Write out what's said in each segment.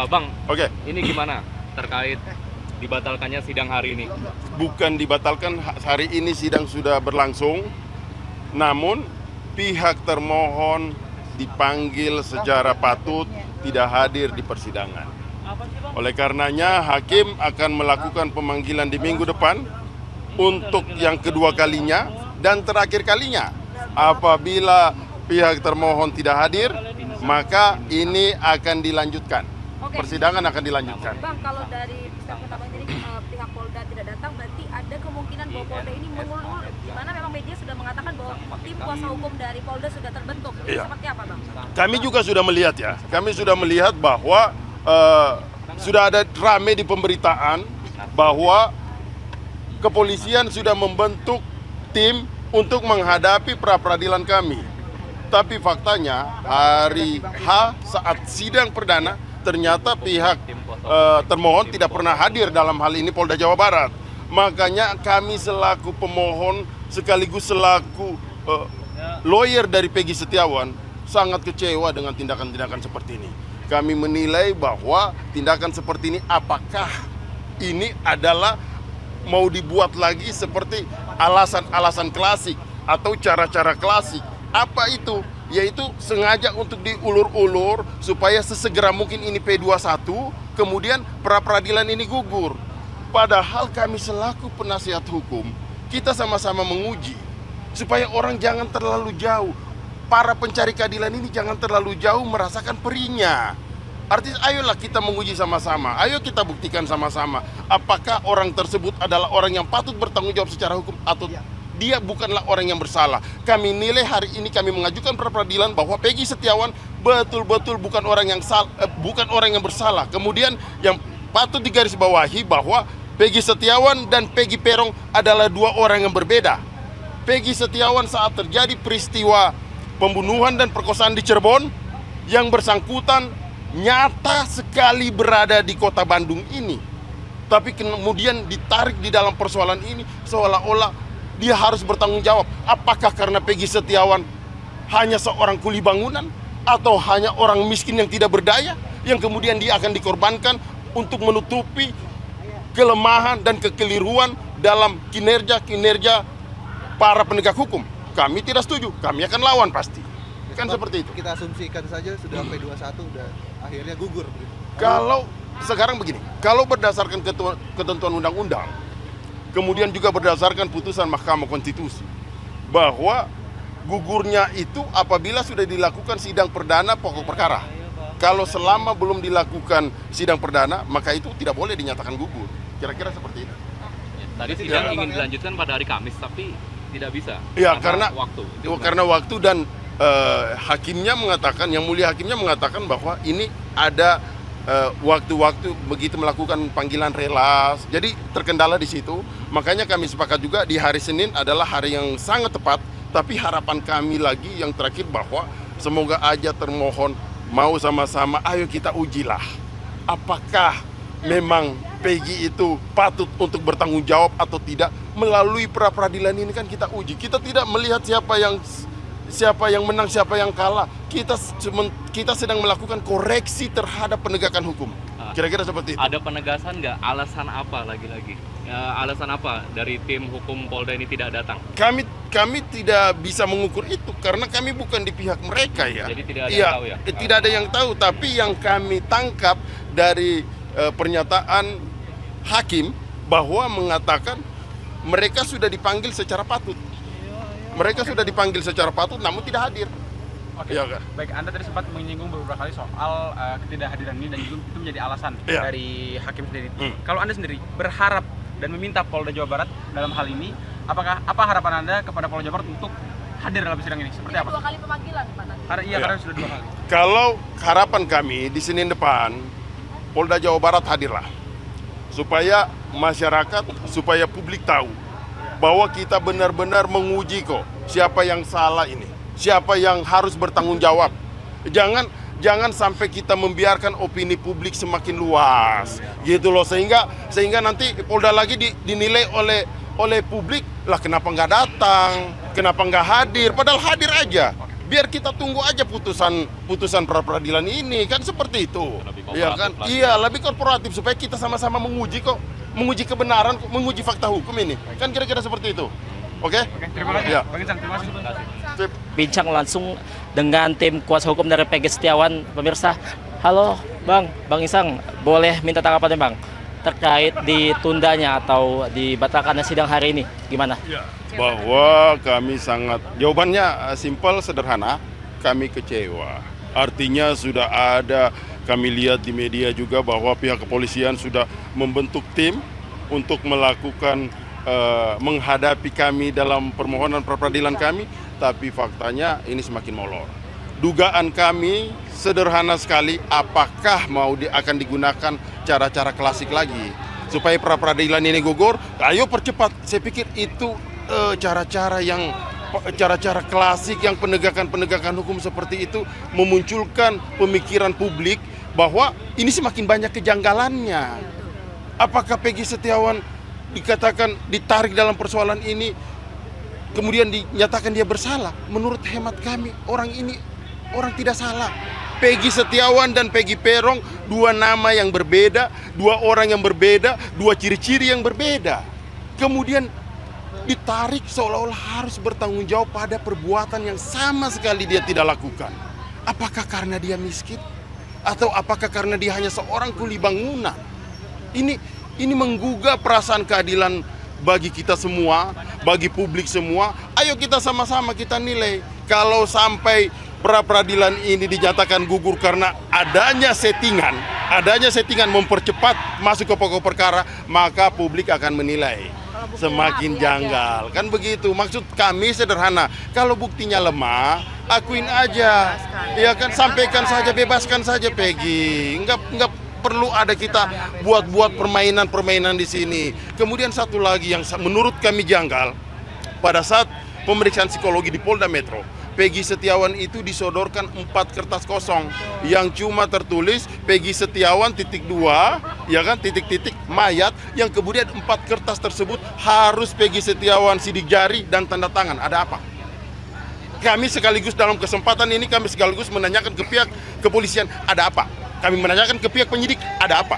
Bang, Oke. ini gimana terkait dibatalkannya sidang hari ini? Bukan dibatalkan, hari ini sidang sudah berlangsung. Namun pihak termohon dipanggil secara patut tidak hadir di persidangan. Oleh karenanya hakim akan melakukan pemanggilan di minggu depan untuk yang kedua kalinya dan terakhir kalinya. Apabila pihak termohon tidak hadir, maka ini akan dilanjutkan. Persidangan akan dilanjutkan. Bang, kalau dari pihak pertama ini pihak Polda tidak datang, berarti ada kemungkinan bahwa Polda ini mengulur, di mana memang media sudah mengatakan bahwa tim kuasa hukum dari Polda sudah terbentuk. Iya. Seperti apa, Bang? Kami juga sudah melihat ya. Kami sudah melihat bahwa sudah ada rame di pemberitaan bahwa kepolisian sudah membentuk tim untuk menghadapi pra-peradilan kami. Tapi faktanya hari H saat sidang perdana ternyata pihak termohon tidak pernah hadir dalam hal ini Polda Jawa Barat. Makanya kami selaku pemohon sekaligus selaku lawyer dari Peggy Setiawan sangat kecewa dengan tindakan-tindakan seperti ini. Kami menilai bahwa tindakan seperti ini apakah ini adalah mau dibuat lagi seperti alasan-alasan klasik atau cara-cara klasik. Apa itu? Yaitu sengaja untuk diulur-ulur supaya sesegera mungkin ini P21, kemudian pra-peradilan ini gugur. Padahal kami selaku penasihat hukum, kita sama-sama menguji supaya orang jangan terlalu jauh. Para pencari keadilan ini jangan terlalu jauh merasakan perihnya. Artinya ayolah kita menguji sama-sama, ayo kita buktikan sama-sama apakah orang tersebut adalah orang yang patut bertanggung jawab secara hukum atau dia bukanlah orang yang bersalah. Kami nilai hari ini kami mengajukan pra-peradilan bahwa Peggy Setiawan betul-betul bukan orang yang bersalah. Kemudian yang patut digarisbawahi bahwa Peggy Setiawan dan Peggy Peron adalah dua orang yang berbeda. Peggy Setiawan saat terjadi peristiwa pembunuhan dan perkosaan di Cirebon, yang bersangkutan nyata sekali berada di kota Bandung ini. Tapi kemudian ditarik di dalam persoalan ini seolah-olah dia harus bertanggung jawab. Apakah karena Peggy Setiawan hanya seorang kuli bangunan atau hanya orang miskin yang tidak berdaya yang kemudian dia akan dikorbankan untuk menutupi kelemahan dan kekeliruan dalam kinerja para penegak hukum? Kami tidak setuju, kami akan lawan pasti. Kan seperti itu. Kita asumsikan saja sudah P21 udah akhirnya gugur begitu. Kalau sekarang begini, kalau berdasarkan ketentuan undang-undang, kemudian juga berdasarkan putusan Mahkamah Konstitusi, bahwa gugurnya itu apabila sudah dilakukan sidang perdana pokok perkara. Kalau selama belum dilakukan sidang perdana, maka itu tidak boleh dinyatakan gugur. Kira-kira seperti itu. Tadi sidang ingin dilanjutkan pada hari Kamis, tapi tidak bisa. Ya, karena waktu. Karena waktu dan hakimnya mengatakan, yang mulia hakimnya mengatakan bahwa ini ada waktu-waktu begitu melakukan panggilan relas, jadi terkendala di situ. Makanya kami sepakat juga di hari Senin adalah hari yang sangat tepat. Tapi harapan kami lagi yang terakhir bahwa semoga aja termohon mau sama-sama, ayo kita ujilah apakah memang Peggy itu patut untuk bertanggung jawab atau tidak. Melalui pra-peradilan ini kan kita uji, kita tidak melihat siapa yang menang, siapa yang kalah. Kita sedang melakukan koreksi terhadap penegakan hukum. Kira-kira seperti itu. Ada penegasan nggak? Alasan apa lagi-lagi? Alasan apa dari tim hukum Polda ini tidak datang? Kami tidak bisa mengukur itu karena kami bukan di pihak mereka ya. Jadi tidak ada yang tahu ya? Tidak ada yang tahu. Tapi yang kami tangkap dari pernyataan hakim bahwa mengatakan mereka sudah dipanggil secara patut. Mereka sudah dipanggil secara patut namun tidak hadir. Oke. Ya, kan? Baik, Anda tadi sempat menyinggung beberapa kali soal ketidakhadiran ini dan juga itu menjadi alasan dari hakim sendiri. Kalau Anda sendiri berharap dan meminta Polda Jawa Barat dalam hal ini, apa harapan Anda kepada Polda Jawa Barat untuk hadir dalam sidang ini? Seperti apa? 2 kali pemanggilan, Pak. Iya, karena sudah 2 kali. Kalau harapan kami di Senin depan Polda Jawa Barat hadirlah supaya masyarakat, supaya publik tahu bahwa kita benar-benar menguji kok siapa yang salah ini, siapa yang harus bertanggung jawab. Jangan sampai kita membiarkan opini publik semakin luas, gitu loh, sehingga nanti Polda lagi dinilai oleh publik lah kenapa nggak datang, kenapa nggak hadir, padahal hadir aja. biar kita tunggu aja putusan pra peradilan ini, kan seperti itu. Lebih Iya kan? kooperatif lagi. Iya, lebih korporatif supaya kita sama-sama menguji kebenaran, menguji fakta hukum ini. Kan kira-kira seperti itu. Oke? Oke, terima kasih. Ya. Bang Insang, terima kasih. Sip. Bincang langsung dengan tim kuasa hukum dari Peggy Setiawan. Pemirsa, halo Bang Insang, boleh minta tanggapannya Bang terkait ditundanya atau dibatalkannya sidang hari ini, gimana? Bahwa kami jawabannya simpel, sederhana, kami kecewa. Artinya sudah ada, kami lihat di media juga bahwa pihak kepolisian sudah membentuk tim untuk melakukan menghadapi kami dalam permohonan pra peradilan kami, tapi faktanya ini semakin molor. Dugaan kami sederhana sekali, apakah akan digunakan cara-cara klasik lagi supaya pra peradilan ini gugur? Ayo percepat. Saya pikir itu cara-cara klasik yang penegakan hukum seperti itu memunculkan pemikiran publik bahwa ini semakin banyak kejanggalannya. Apakah Peggy Setiawan dikatakan ditarik dalam persoalan ini kemudian dinyatakan dia bersalah? Menurut hemat kami, orang tidak salah. Peggy Setiawan dan Peggy Peron, dua nama yang berbeda, dua orang yang berbeda, dua ciri-ciri yang berbeda. Kemudian ditarik seolah-olah harus bertanggung jawab pada perbuatan yang sama sekali dia tidak lakukan. Apakah karena dia miskin? Atau apakah karena dia hanya seorang kuli bangunan? Ini menggugah perasaan keadilan bagi kita semua, bagi publik semua. Ayo kita sama-sama kita nilai. Kalau sampai pra peradilan ini dinyatakan gugur karena adanya settingan mempercepat masuk ke pokok perkara, maka publik akan menilai semakin janggal. Kan begitu. Maksud kami sederhana. Kalau buktinya lemah, akuin aja. Ya kan, sampaikan saja, bebaskan saja Peggy. Enggak perlu ada kita buat permainan di sini. Kemudian satu lagi yang menurut kami janggal, pada saat pemeriksaan psikologi di Polda Metro, Peggy Setiawan itu disodorkan 4 kertas kosong yang cuma tertulis Peggy Setiawan (2), ya kan, titik-titik mayat, yang kemudian 4 kertas tersebut harus Peggy Setiawan sidik jari dan tanda tangan. Ada apa? Kami sekaligus dalam kesempatan ini menanyakan ke pihak kepolisian, ada apa? Kami menanyakan ke pihak penyidik, ada apa?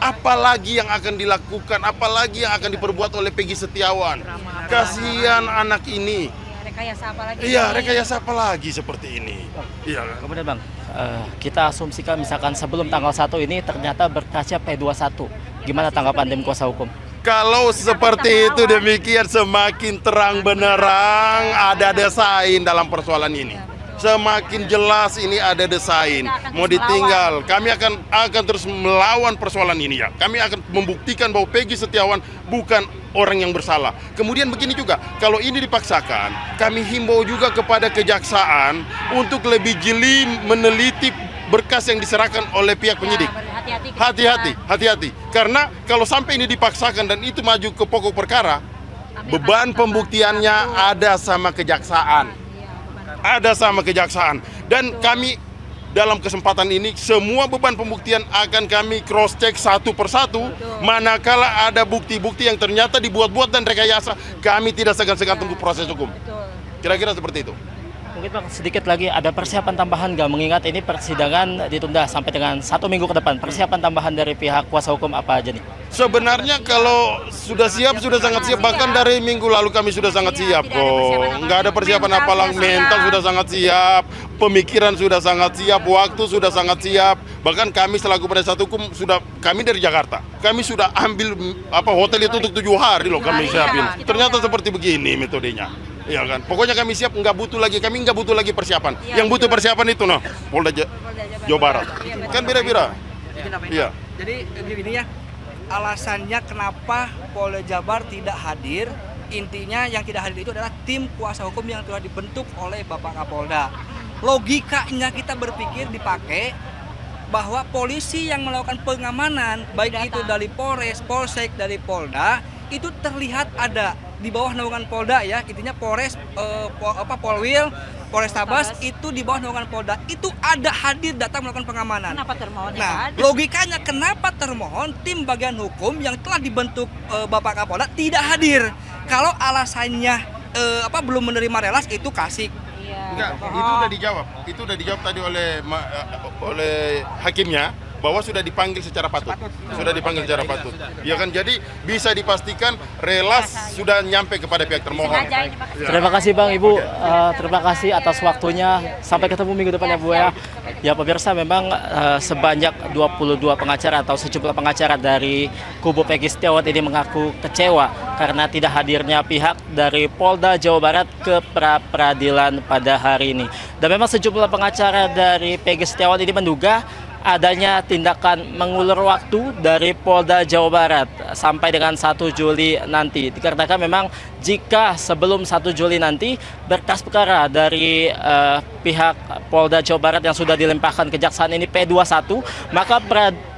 Apalagi yang akan dilakukan, apalagi yang akan diperbuat oleh Peggy Setiawan? Kasihan anak ini. Rekayasa apa lagi? Iya, rekayasa apa lagi seperti ini? Iya. Kemudian Bang, kita asumsikan misalkan sebelum tanggal 1 ini ternyata berkasnya P21. Gimana tanggapan tim kuasa hukum? Kalau seperti itu demikian semakin terang benderang ada desain dalam persoalan ini. Semakin jelas ini ada desain. Mau ditinggal, kami akan terus melawan persoalan ini ya. Kami akan membuktikan bahwa Peggy Setiawan bukan orang yang bersalah. Kemudian begini juga, kalau ini dipaksakan, kami himbau juga kepada kejaksaan untuk lebih jeli meneliti berkas yang diserahkan oleh pihak penyidik. Hati-hati. Karena kalau sampai ini dipaksakan dan itu maju ke pokok perkara, beban pembuktiannya ada sama kejaksaan. Dan kami dalam kesempatan ini semua beban pembuktian akan kami cross check satu persatu. Manakala ada bukti-bukti yang ternyata dibuat-buat dan rekayasa, kami tidak segan-segan tunggu proses hukum. Kira-kira seperti itu. Mungkin Bang, sedikit lagi ada persiapan tambahan nggak, mengingat ini persidangan ditunda sampai dengan 1 minggu ke depan. Persiapan tambahan dari pihak kuasa hukum apa aja nih? Sebenarnya kalau sudah siap, sudah sangat siap. Bahkan dari minggu lalu kami sudah sangat siap kok. Nggak ada persiapan apalang, mental sudah sangat siap, pemikiran sudah sangat siap, waktu sudah sangat siap. Bahkan kami selaku penasihat hukum kami dari Jakarta. Kami sudah ambil hotel itu untuk 7 hari loh kami siapin. Ternyata seperti begini metodenya. Iya kan, pokoknya kami siap, kami nggak butuh lagi persiapan. Yang butuh persiapan itu Polda Jawa Barat. Kan beda-beda. Iya. Jadi gini ya, alasannya kenapa Polda Jabar tidak hadir, intinya yang tidak hadir itu adalah tim kuasa hukum yang telah dibentuk oleh Bapak Kapolda. Logikanya kita berpikir dipakai bahwa polisi yang melakukan pengamanan, baik itu dari Polres, Polsek, dari Polda, itu terlihat ada di bawah naungan Polda ya, intinya Polres, Polwil, Polrestabes itu di bawah naungan Polda, itu ada hadir datang melakukan pengamanan. Kenapa termohon? Nah, logikanya kenapa termohon tim bagian hukum yang telah dibentuk Bapak Kapolda tidak hadir? Kalau alasannya belum menerima relas itu kasih. Enggak, itu udah dijawab tadi oleh hakimnya bahwa sudah dipanggil secara patut. Sudah dipanggil secara patut. Ya kan, jadi bisa dipastikan relas sudah nyampe kepada pihak termohon. Terima kasih Bang, Ibu. Terima kasih atas waktunya. Sampai ketemu minggu depan ya Bu ya. Ya pemirsa, memang sebanyak 22 pengacara atau sejumlah pengacara dari kubu Peggy Setiawan ini mengaku kecewa karena tidak hadirnya pihak dari Polda Jawa Barat ke pra-peradilan pada hari ini. Dan memang sejumlah pengacara dari Peggy Setiawan ini menduga adanya tindakan mengulur waktu dari Polda Jawa Barat sampai dengan 1 Juli nanti. Dikarenakan memang jika sebelum 1 Juli nanti berkas perkara dari pihak Polda Jawa Barat yang sudah dilimpahkan kejaksaan ini P21, maka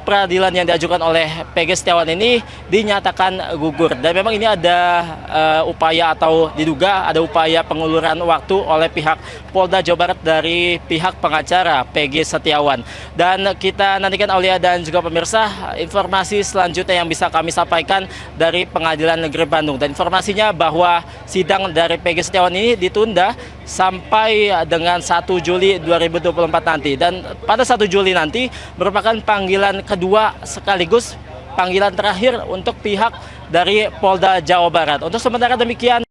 peradilan yang diajukan oleh Peggy Setiawan ini dinyatakan gugur. Dan memang ini ada upaya atau diduga ada upaya penguluran waktu oleh pihak Polda Jawa Barat dari pihak pengacara Peggy Setiawan. Dan kita nantikan Aulia dan juga pemirsa informasi selanjutnya yang bisa kami sampaikan dari Pengadilan Negeri Bandung. Dan informasinya bahwa sidang dari Peggy Setiawan ini ditunda sampai dengan 1 Juli 2024 nanti. Dan pada 1 Juli nanti merupakan panggilan kedua sekaligus panggilan terakhir untuk pihak dari Polda Jawa Barat. Untuk sementara demikian.